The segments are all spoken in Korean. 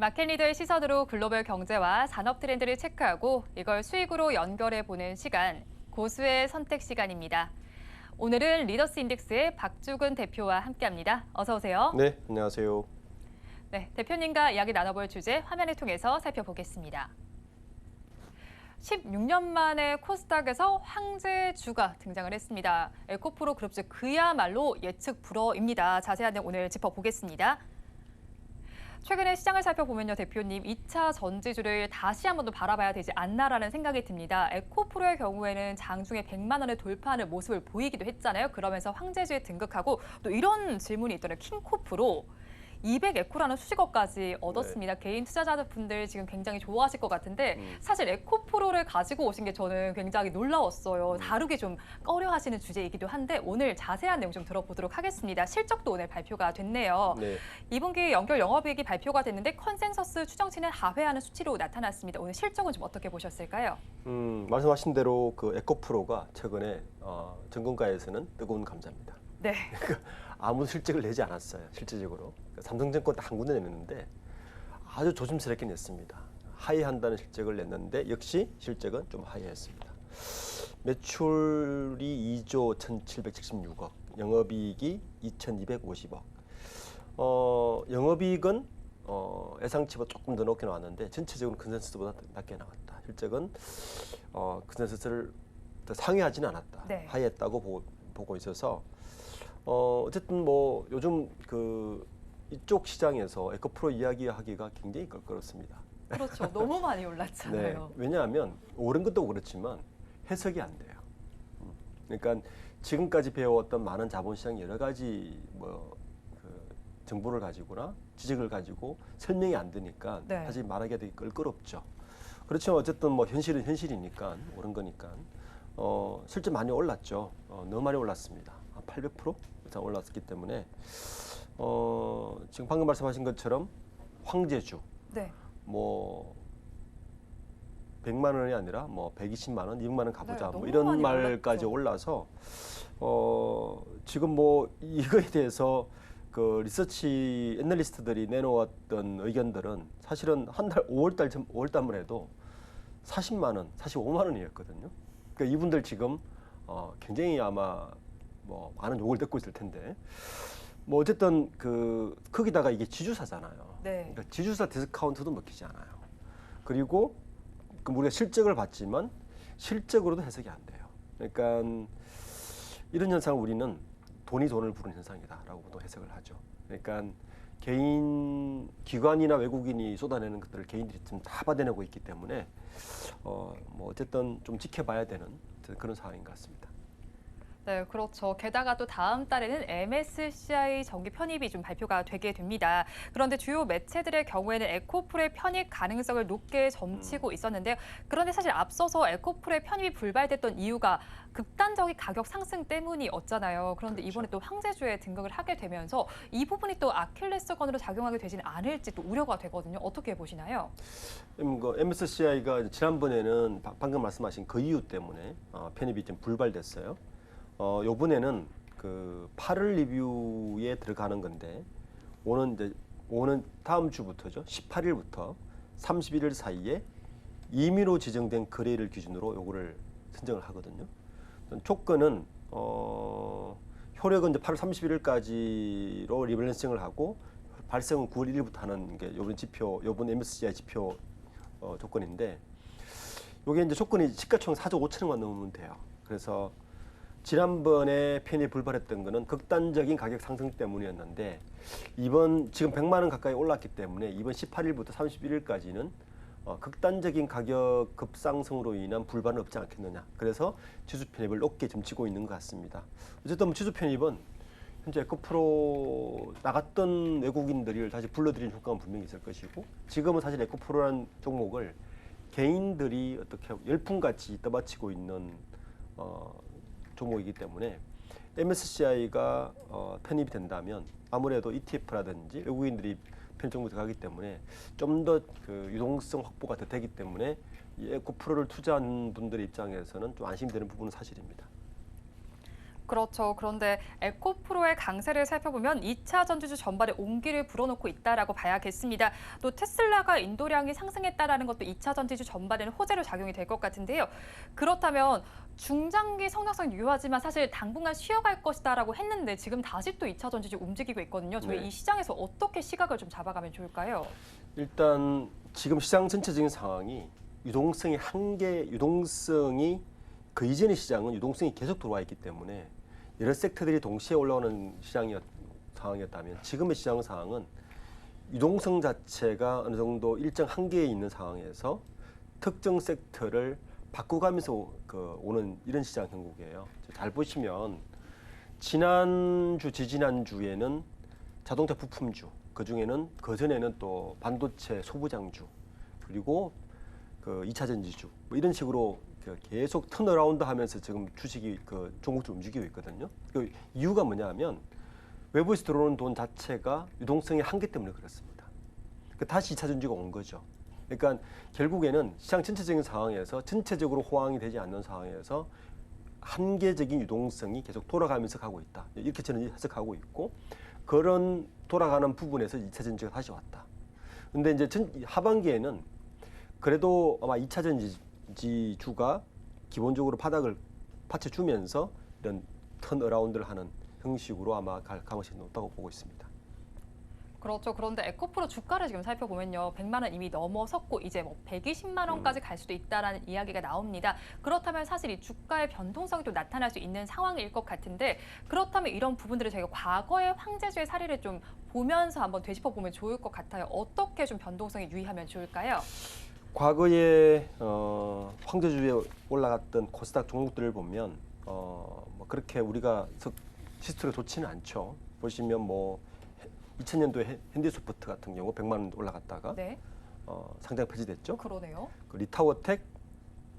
마켓리더의 시선으로 글로벌 경제와 산업 트렌드를 체크하고 이걸 수익으로 연결해보는 시간, 고수의 선택 시간입니다. 오늘은 리더스 인덱스의 박주근 대표와 함께합니다. 어서 오세요. 네, 안녕하세요. 네, 대표님과 이야기 나눠볼 주제 화면을 통해서 살펴보겠습니다. 16년 만에 코스닥에서 황제주가 등장을 했습니다. 에코프로 그룹주 그야말로 예측 불허입니다. 자세한 내용 오늘 짚어보겠습니다. 최근에 시장을 살펴보면요, 대표님, 2차 전지주를 다시 한 번 더 바라봐야 되지 않나라는 생각이 듭니다. 에코프로의 경우에는 장중에 100만 원을 돌파하는 모습을 보이기도 했잖아요. 그러면서 황제주에 등극하고 또 이런 질문이 있더라고요. 킹코프로 200에코라는 수식어까지 얻었습니다. 개인 투자자분들 지금 굉장히 좋아하실 것 같은데 사실 에코프로를 가지고 오신 게 저는 굉장히 놀라웠어요. 다루기 좀 꺼려하시는 주제이기도 한데 오늘 자세한 내용 좀 들어보도록 하겠습니다. 실적도 오늘 발표가 됐네요. 네. 2분기 연결 영업이익이 발표가 됐는데 컨센서스 추정치는 하회하는 수치로 나타났습니다. 오늘 실적은 좀 어떻게 보셨을까요? 말씀하신 대로 그 에코프로가 최근에 전문가에서는 뜨거운 감자입니다. 네. 아무 실적을 내지 않았어요. 실질적으로. 삼성증권 딱 한 군데 냈는데 아주 조심스럽게 냈습니다. 하회한다는 실적을 냈는데 역시 실적은 좀 하회했습니다. 매출이 2조 1,776억, 영업이익이 2,250억. 영업이익은 예상치보다 조금 더 높게 나왔는데 전체적으로 컨센서스보다 낮게 나왔다. 실적은 컨센서스를 더 상회하지는 않았다. 네. 하회했다고 보고 있어서 어쨌든 뭐 요즘 이쪽 시장에서 에코프로 이야기하기가 굉장히 껄끄럽습니다. 그렇죠. 너무 많이 올랐잖아요. 네, 왜냐하면 오른 것도 그렇지만 해석이 안 돼요. 그러니까 지금까지 배워왔던 많은 자본시장 여러 가지 정보를 가지고나 지식을 가지고 설명이 안 되니까 네. 사실 말하기가 되게 껄끄럽죠. 그렇지만 어쨌든 뭐 현실은 현실이니까 오른 거니까 실제 많이 올랐죠. 너무 많이 올랐습니다. 800% 이상 올랐기 때문에 지금 방금 말씀하신 것처럼 황제주 네. 뭐 100만 원이 아니라 뭐 120만 원, 200만 원 가보자 네, 뭐 너무 이런 많이 말까지 올랐죠. 올라서 지금 뭐 이거에 대해서 그 리서치 애널리스트들이 내놓았던 의견들은 사실은 한 달 5월달만 해도 40만 원, 45만 원이었거든요. 그러니까 이분들 지금 굉장히 아마 뭐 많은 욕을 듣고 있을 텐데 뭐 어쨌든 거기다가 이게 지주사잖아요. 네. 그러니까 지주사 디스카운트도 먹히지 않아요. 그리고 우리가 실적을 봤지만 실적으로도 해석이 안 돼요. 그러니까 이런 현상을 우리는 돈이 돈을 부르는 현상이다라고 또 해석을 하죠. 그러니까 개인 기관이나 외국인이 쏟아내는 것들을 개인들이 지금 다 받아내고 있기 때문에 뭐 어쨌든 좀 지켜봐야 되는 그런 상황인 것 같습니다. 네, 그렇죠. 게다가 또 다음 달에는 MSCI 정기 편입이 좀 발표가 되게 됩니다. 그런데 주요 매체들의 경우에는 에코프로의 편입 가능성을 높게 점치고 있었는데요. 그런데 사실 앞서서 에코프로의 편입이 불발됐던 이유가 극단적인 가격 상승 때문이었잖아요. 그런데 그렇죠. 이번에 또 황제주에 등극을 하게 되면서 이 부분이 또 아킬레스건으로 작용하게 되지는 않을지 또 우려가 되거든요. 어떻게 보시나요? MSCI가 지난번에는 방금 말씀하신 그 이유 때문에 편입이 좀 불발됐어요. 요번에는 8월 리뷰에 들어가는 건데 오는 다음 주부터죠. 18일부터 31일 사이에 임의로 지정된 거래일 기준으로 요거를 선정을 하거든요. 조건은 효력은 이제 8월 31일까지로 리밸런싱을 하고 발생은 9월 1일부터 하는 게 요번 MSCI 지표 조건인데 요게 이제 조건이 시가총 4조 5천억만 넘으면 돼요. 그래서 지난번에 편입 불발했던 거는 극단적인 가격 상승 때문이었는데 지금 100만 원 가까이 올랐기 때문에 이번 18일부터 31일까지는 극단적인 가격 급상승으로 인한 불발은 없지 않겠느냐. 그래서 지수 편입을 높게 점치고 있는 것 같습니다. 어쨌든 지수 편입은 현재 에코프로 나갔던 외국인들을 다시 불러들이는 효과는 분명히 있을 것이고 지금은 사실 에코프로라는 종목을 개인들이 어떻게 열풍같이 떠받치고 있는 종목이기 때문에 MSCI가 편입이 된다면 아무래도 ETF라든지 외국인들이 편입 종목에 들어가기 때문에 좀 더 유동성 확보가 더 되기 때문에 이 에코프로를 투자하는 분들의 입장에서는 좀 안심되는 부분은 사실입니다. 그렇죠. 그런데 에코프로의 강세를 살펴보면 2차 전지주 전반에 온기를 불어넣고 있다라고 봐야겠습니다. 또 테슬라가 인도량이 상승했다라는 것도 2차 전지주 전반에는 호재로 작용이 될 것 같은데요. 그렇다면 중장기 성장성이 유효하지만 사실 당분간 쉬어갈 것이다라고 했는데 지금 다시 또 2차 전지주 움직이고 있거든요. 저희 네. 이 시장에서 어떻게 시각을 좀 잡아가면 좋을까요? 일단 지금 시장 전체적인 상황이 유동성이 유동성이 그 이전의 시장은 유동성이 계속 들어와 있기 때문에 여러 섹터들이 동시에 올라오는 상황이었다면 지금의 시장 상황은 유동성 자체가 어느 정도 일정 한계에 있는 상황에서 특정 섹터를 바꾸가면서 오는 이런 시장 형국이에요. 잘 보시면 지난주, 지지난주에는 자동차 부품주, 그중에는 그전에는 또 반도체 소부장주, 그리고 그 2차 전지주 뭐 이런 식으로 계속 턴어라운드 하면서 지금 주식이 종목들 움직이고 있거든요. 그 이유가 뭐냐면 외부에서 들어오는 돈 자체가 유동성의 한계 때문에 그렇습니다. 다시 2차 전지가 온 거죠. 그러니까 결국에는 시장 전체적인 상황에서 전체적으로 호황이 되지 않는 상황에서 한계적인 유동성이 계속 돌아가면서 가고 있다. 이렇게 저는 해석하고 있고 그런 돌아가는 부분에서 2차 전지가 다시 왔다. 근데 이제 하반기에는 그래도 아마 2차 전지주가 기본적으로 바닥을 받쳐주면서 이런 턴어라운드를 하는 형식으로 아마 갈 가능성이 높다고 보고 있습니다. 그렇죠. 그런데 에코프로 주가를 지금 살펴보면요. 100만 원 이미 넘어섰고 이제 뭐 120만 원까지 갈 수도 있다라는 이야기가 나옵니다. 그렇다면 사실 이 주가의 변동성이 또 나타날 수 있는 상황일 것 같은데 그렇다면 이런 부분들을 저희가 과거의 황제주의 사례를 좀 보면서 한번 되짚어 보면 좋을 것 같아요. 어떻게 좀 변동성에 유의하면 좋을까요? 과거에 황제주에 올라갔던 코스닥 종목들을 보면 뭐 그렇게 우리가 히스토리가 좋지는 않죠. 보시면 뭐 2000년도에 현대소프트 같은 경우 100만 원 올라갔다가 네. 상장 폐지됐죠. 그러네요. 그 리타워텍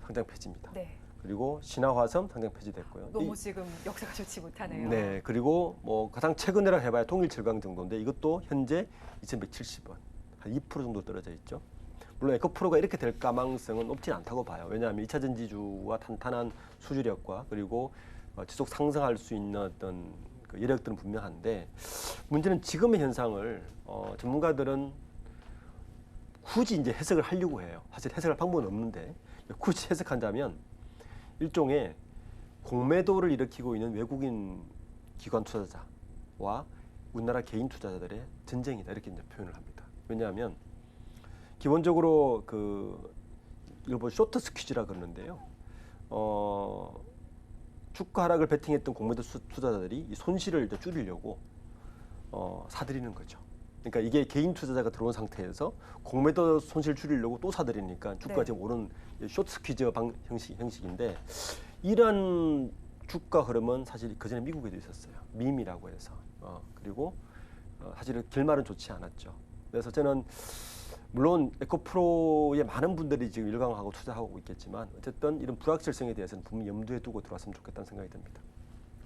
상장 폐지입니다. 네. 그리고 신화화섬 상장 폐지됐고요. 너무 지금 역사가 좋지 못하네요. 네, 그리고 뭐 가장 최근이라 해봐야 통일철강 정도인데 이것도 현재 2,170원, 한 2% 정도 떨어져 있죠. 물론 에코프로가 이렇게 될 가망성은 높진 않다고 봐요. 왜냐하면 2차 전지주와 탄탄한 수주력과 그리고 지속 상승할 수 있는 어떤 그 여력들은 분명한데 문제는 지금의 현상을 전문가들은 굳이 이제 해석을 하려고 해요. 사실 해석할 방법은 없는데 굳이 해석한다면 일종의 공매도를 일으키고 있는 외국인 기관 투자자와 우리나라 개인 투자자들의 전쟁이다 이렇게 이제 표현을 합니다. 왜냐하면 기본적으로 일본 쇼트 스퀴즈라 그러는데요. 주가 하락을 베팅했던 공매도 투자자들이 이 손실을 이제 줄이려고 사들이는 거죠. 그러니까 이게 개인 투자자가 들어온 상태에서 공매도 손실 줄이려고 또 사들이니까 주가가 네. 지금 오른 쇼트 스퀴즈 형식인데 이런 주가 흐름은 사실 그전에 미국에도 있었어요. 밈이라고 해서 그리고 사실은 결말은 좋지 않았죠. 그래서 저는 물론 에코프로에 많은 분들이 지금 일광하고 투자하고 있겠지만 어쨌든 이런 불확실성에 대해서는 분명히 염두에 두고 들어왔으면 좋겠다는 생각이 듭니다.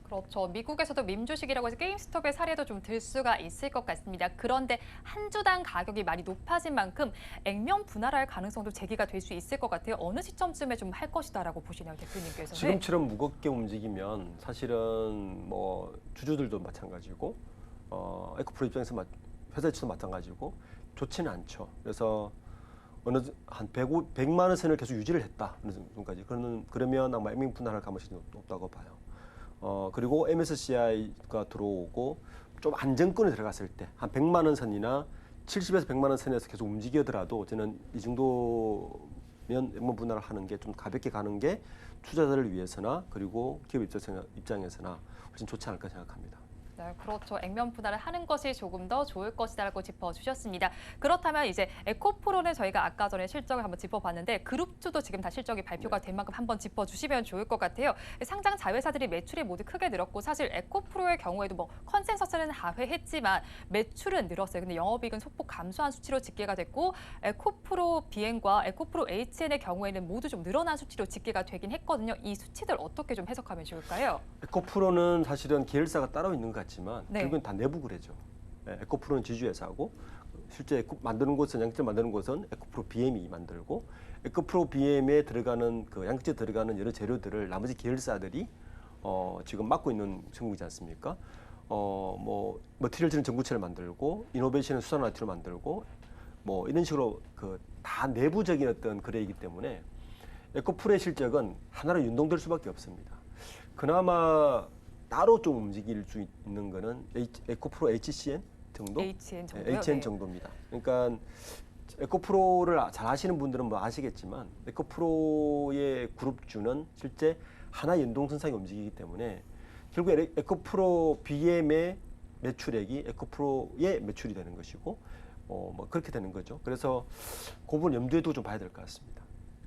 그렇죠. 미국에서도 밈 주식이라고 해서 게임스톱의 사례도 좀 들 수가 있을 것 같습니다. 그런데 한 주당 가격이 많이 높아진 만큼 액면 분할할 가능성도 제기가 될 수 있을 것 같아요. 어느 시점쯤에 좀 할 것이다라고 보시나요, 대표님께서는? 지금처럼 무겁게 움직이면 사실은 뭐 주주들도 마찬가지고 에코프로 입장에서 회사 입장에서 마찬가지고 좋지는 않죠. 그래서 한 100만 원 선을 계속 유지를 했다 어느 정도까지 그러면 아마 액면 분할할 가능성이 높다고 봐요. 그리고 MSCI가 들어오고 좀 안정권에 들어갔을 때 한 100만 원 선이나 70에서 100만 원 선에서 계속 움직이더라도 저는 이 정도면 액면 분할을 하는 게 좀 가볍게 가는 게 투자자를 위해서나 그리고 기업 입장에서나 훨씬 좋지 않을까 생각합니다. 네, 그렇죠. 액면 분할을 하는 것이 조금 더 좋을 것이다라고 짚어주셨습니다. 그렇다면 이제 에코프로는 저희가 아까 전에 실적을 한번 짚어봤는데 그룹주도 지금 다 실적이 발표가 된 만큼 한번 짚어주시면 좋을 것 같아요. 상장 자회사들이 매출이 모두 크게 늘었고 사실 에코프로의 경우에도 뭐 컨센서스는 하회했지만 매출은 늘었어요. 근데 영업이익은 소폭 감소한 수치로 집계가 됐고 에코프로 비행과 에코프로 HN의 경우에는 모두 좀 늘어난 수치로 집계가 되긴 했거든요. 이 수치들 어떻게 좀 해석하면 좋을까요? 에코프로는 사실은 계열사가 따로 있는 것 같지만 네. 결국은 다 내부 거래죠. 에코프로는 지주회사고 실제 만드는 곳은 양극재 만드는 곳은 에코프로 BM이 만들고 에코프로 BM에 들어가는 양극재 들어가는 여러 재료들을 나머지 계열사들이 지금 맡고 있는 전국이지 않습니까? 뭐 머티리얼즈는 전구체를 만들고 이노베이션은 수산 IT를 만들고 뭐 이런 식으로 그 다 내부적인 어떤 거래이기 때문에 에코프로의 실적은 하나로 윤동될 수밖에 없습니다. 그나마 따로 좀 움직일 수 있는 거는 에코프로 HCN 정도? HN 정도요? HN 네. 정도입니다. 그러니까 에코프로를 잘 아시는 분들은 뭐 아시겠지만 에코프로의 그룹주는 실제 하나 연동선상에 움직이기 때문에 결국 에코프로 BM의 매출액이 에코프로의 매출이 되는 것이고 뭐 그렇게 되는 거죠. 그래서 그 부분 염두에 두고 좀 봐야 될 것 같습니다.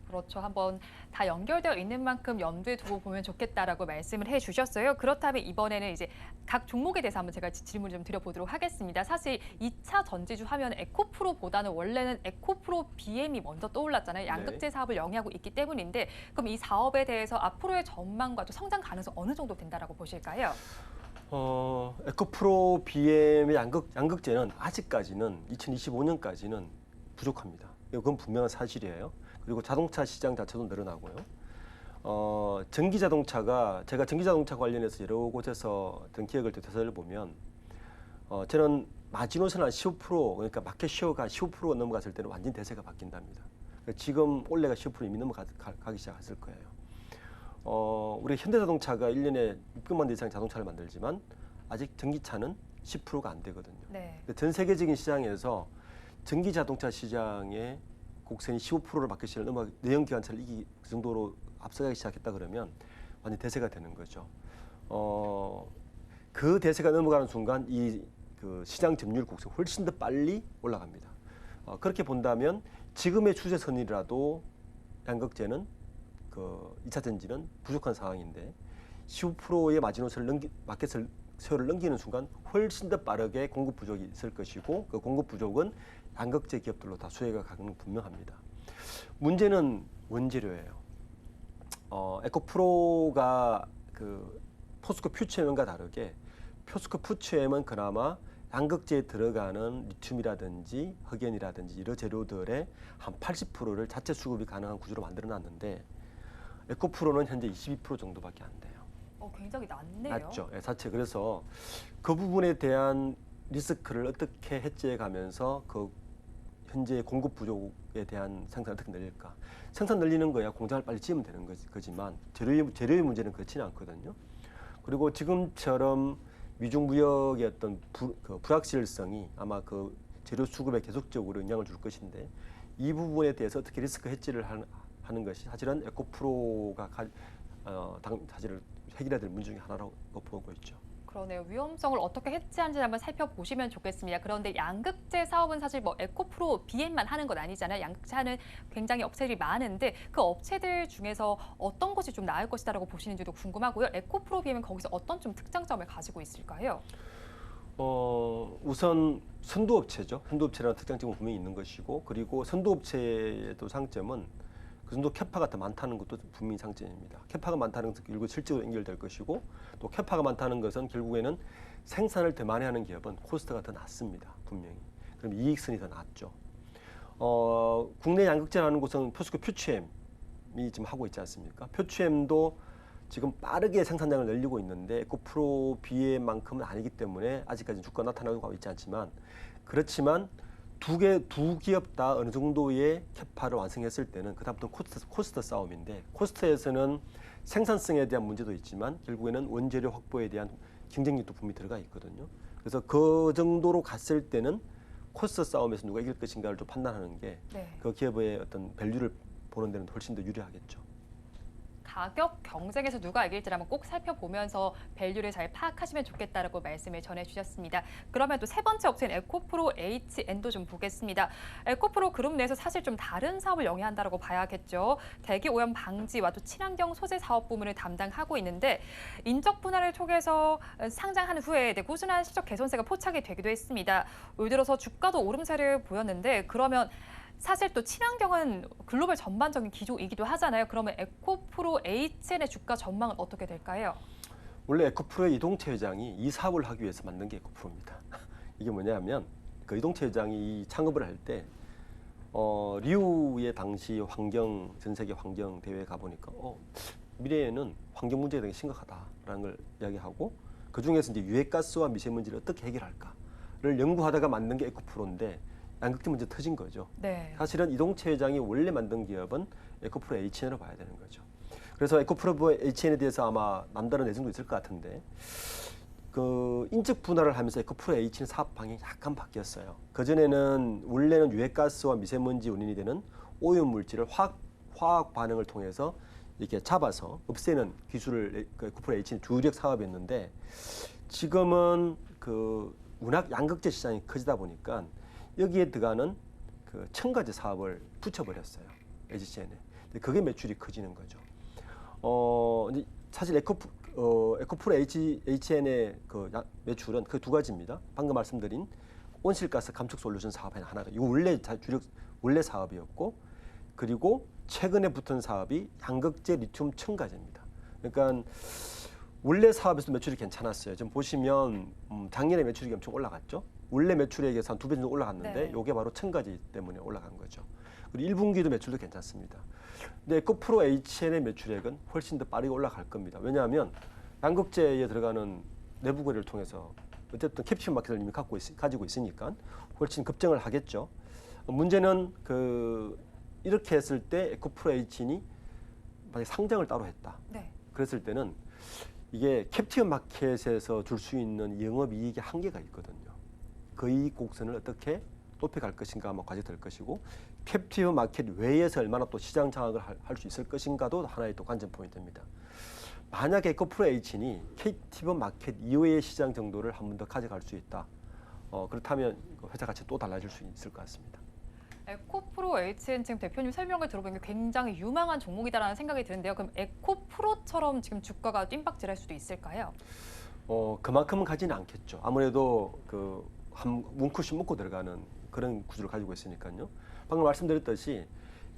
그렇죠. 한번 다 연결되어 있는 만큼 염두에 두고 보면 좋겠다라고 말씀을 해주셨어요. 그렇다면 이번에는 이제 각 종목에 대해서 한번 제가 질문을 좀 드려보도록 하겠습니다. 사실 2차 전지주 하면 에코프로보다는 원래는 에코프로 BM이 먼저 떠올랐잖아요. 양극재 사업을 영위하고 있기 때문인데 그럼 이 사업에 대해서 앞으로의 전망과 또 성장 가능성 어느 정도 된다라고 보실까요? 에코프로 BM의 양극재는 아직까지는 2025년까지는 부족합니다. 이건 분명한 사실이에요. 그리고 자동차 시장 자체도 늘어나고요. 전기 자동차가 제가 전기 자동차 관련해서 여러 곳에서 어떤 기획을 되살려 보면 저는 마지노선 한 15% 그러니까 마켓 쉐어가 한 15%가 넘어갔을 때는 완전 대세가 바뀐답니다. 지금 올해가 15% 이미 넘어가기 시작했을 거예요. 우리 현대자동차가 1년에 600만 대 이상 자동차를 만들지만 아직 전기차는 10%가 안 되거든요. 네. 근데 전 세계적인 시장에서 전기 자동차 시장의 곡선이 15%를 마켓시를 넘어 내연기관차를 그 정도로 앞서가기 시작했다 그러면 완전 대세가 되는 거죠. 그 대세가 넘어가는 순간 그 시장 점유율 곡선 훨씬 더 빨리 올라갑니다. 그렇게 본다면 지금의 추세선이라도 양극재는 그 2차 전지는 부족한 상황인데 15%의 마켓을 세월을 넘기는 순간 훨씬 더 빠르게 공급 부족이 있을 것이고 그 공급 부족은 양극재 기업들로 다 수혜가 가는 건 분명합니다. 문제는 원재료예요. 에코프로가 그 포스코 퓨처엠과 다르게 포스코 퓨처엠은 그나마 양극재에 들어가는 리튬이라든지 흑연이라든지 이런 재료들의 한 80%를 자체 수급이 가능한 구조로 만들어놨는데 에코프로는 현재 22% 정도밖에 안 돼요. 굉장히 낮네요. 낮죠. 자체. 그래서 그 부분에 대한 리스크를 어떻게 해지해 가면서 그 현재 공급 부족에 대한 생산을 어떻게 늘릴까. 생산 늘리는 거야 공장을 빨리 지으면 되는 거지만 재료의 문제는 그렇지는 않거든요. 그리고 지금처럼 미중 무역의 어떤 불확실성이 아마 그 재료 수급에 계속적으로 영향을 줄 것인데 이 부분에 대해서 어떻게 리스크 해지를 하는 것이 사실은 에코프로가 사실은 해결해야 될 문제 중에 하나라고 보고 있죠. 그러네요. 위험성을 어떻게 해치하는지 한번 살펴보시면 좋겠습니다. 그런데 양극재 사업은 사실 뭐 에코프로 BM만 하는 건 아니잖아요. 양극재 하는 굉장히 업체들이 많은데 그 업체들 중에서 어떤 것이 좀 나을 것이다라고 보시는지도 궁금하고요. 에코프로 BM은 거기서 어떤 좀 특장점을 가지고 있을까요? 우선 선두업체죠. 선두업체라는 특장점은 분명히 있는 것이고 그리고 선두업체의 또 상점은 그 정도 캐파가 더 많다는 것도 분명히 장점입니다. 캐파가 많다는 것은 결국 실제로 연결될 것이고 또 캐파가 많다는 것은 결국에는 생산을 더 많이 하는 기업은 코스트가 더 낮습니다. 분명히. 그럼 이익선이 더 낮죠. 국내 양극재라는 곳은 포스코 퓨처엠이 지금 하고 있지 않습니까? 퓨처엠도 지금 빠르게 생산량을 늘리고 있는데 에코프로 BM만큼은 아니기 때문에 아직까지 주가가 나타나고 있지 않지만 그렇지만 두 기업 다 어느 정도의 캐파를 완성했을 때는 그다음부터 코스트 싸움인데 코스트에서는 생산성에 대한 문제도 있지만 결국에는 원재료 확보에 대한 경쟁력도 분명히 들어가 있거든요. 그래서 그 정도로 갔을 때는 코스트 싸움에서 누가 이길 것인가를 좀 판단하는 게 그 기업의 어떤 밸류를 보는 데는 훨씬 더 유리하겠죠. 가격 경쟁에서 누가 이길지 한번 꼭 살펴보면서 밸류를 잘 파악하시면 좋겠다라고 말씀을 전해주셨습니다. 그러면 또 세 번째 업체인 에코프로 HN도 좀 보겠습니다. 에코프로 그룹 내에서 사실 좀 다른 사업을 영위한다라고 봐야겠죠. 대기 오염 방지와 또 친환경 소재 사업 부문을 담당하고 있는데 인적 분할을 통해서 상장한 후에 꾸준한 실적 개선세가 포착이 되기도 했습니다. 올 들어서 주가도 오름세를 보였는데 그러면 사실 또 친환경은 글로벌 전반적인 기조이기도 하잖아요. 그러면 에코프로 HN의 주가 전망은 어떻게 될까요? 원래 에코프로의 이동채 회장이 이 사업을 하기 위해서 만든 게 에코프로입니다. 이게 뭐냐면 그 이동채 회장이 이 창업을 할 때 리우의 당시 전 세계 환경 대회에 가보니까 미래에는 환경 문제가 되게 심각하다라는 걸 이야기하고 그 중에서 이제 유해가스와 미세먼지를 어떻게 해결할까를 연구하다가 만든 게 에코프로인데 양극재 문제 터진 거죠. 네. 사실은 이동채 회장이 원래 만든 기업은 에코프로 HN으로 봐야 되는 거죠. 그래서 에코프로 HN에 대해서 아마 남다른 내정도 있을 것 같은데 그 인적 분할을 하면서 에코프로 HN 사업 방향이 약간 바뀌었어요. 그 전에는 원래는 유해가스와 미세먼지 원인이 되는 오염 물질을 화학 반응을 통해서 이렇게 잡아서 없애는 기술을 그 에코프로 HN 주력 사업이었는데 지금은 그 워낙 양극재 시장이 커지다 보니까 여기에 들어가는 그 첨가제 사업을 붙여버렸어요. HN에. 그게 매출이 커지는 거죠. 이제 사실 에코프로 HN의 그 매출은 그 두 가지입니다. 방금 말씀드린 온실가스 감축 솔루션 사업의 하나가 이거 원래 사업이었고 그리고 최근에 붙은 사업이 양극재 리튬 첨가제입니다. 그러니까 원래 사업에서 매출이 괜찮았어요. 지금 보시면 작년에 매출이 엄청 올라갔죠. 원래 매출액에서 한 2배 정도 올라갔는데 네. 이게 바로 첨가제 때문에 올라간 거죠. 그리고 1분기도 매출도 괜찮습니다. 근데 에코프로 HN의 매출액은 훨씬 더 빠르게 올라갈 겁니다. 왜냐하면 양극재에 들어가는 내부 거래를 통해서 어쨌든 캡슐 마켓을 이미 가지고 있으니까 훨씬 급증을 하겠죠. 문제는 이렇게 했을 때 에코프로 HN이 만약 상장을 따로 했다. 네. 그랬을 때는 이게 캡티브 마켓에서 줄 수 있는 영업이익의 한계가 있거든요. 그 이익 곡선을 어떻게 높여갈 것인가 아마 과제될 것이고 캡티브 마켓 외에서 얼마나 또 시장 장악을 할 수 있을 것인가도 하나의 또 관전 포인트입니다. 만약에 에코프로 HN이 캡티브 마켓 이외의 시장 정도를 한 번 더 가져갈 수 있다. 그렇다면 회사 가치 또 달라질 수 있을 것 같습니다. 에코프로 HN 지금 대표님 설명을 들어보니까 굉장히 유망한 종목이다라는 생각이 드는데요. 그럼 에코프로처럼 지금 주가가 뜀박질할 수도 있을까요? 그만큼은 가지는 않겠죠. 아무래도 한 문구씩 묶고 들어가는 그런 구조를 가지고 있으니까요. 방금 말씀드렸듯이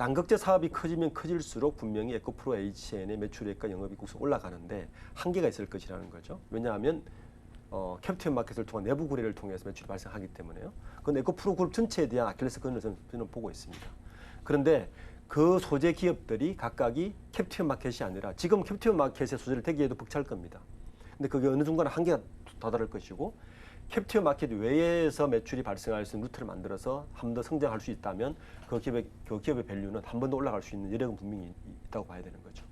양극재 사업이 커지면 커질수록 분명히 에코프로 HN의 매출액과 영업이익 곡선 올라가는데 한계가 있을 것이라는 거죠. 왜냐하면 캡티브 마켓을 통한 내부 거래를 통해서 매출이 발생하기 때문에요. 그건 에코프로 그룹 전체에 대한 아킬레스건을 저는 보고 있습니다. 그런데 그 소재 기업들이 각각이 캡티브 마켓이 아니라 지금 캡티브 마켓의 소재를 대기해도 벅찰 겁니다. 근데 그게 어느 순간 한계가 다다를 것이고 캡티브 마켓 외에서 매출이 발생할 수 있는 루트를 만들어서 한 번 더 성장할 수 있다면 그 기업의 밸류는 한 번 더 올라갈 수 있는 여력은 분명히 있다고 봐야 되는 거죠.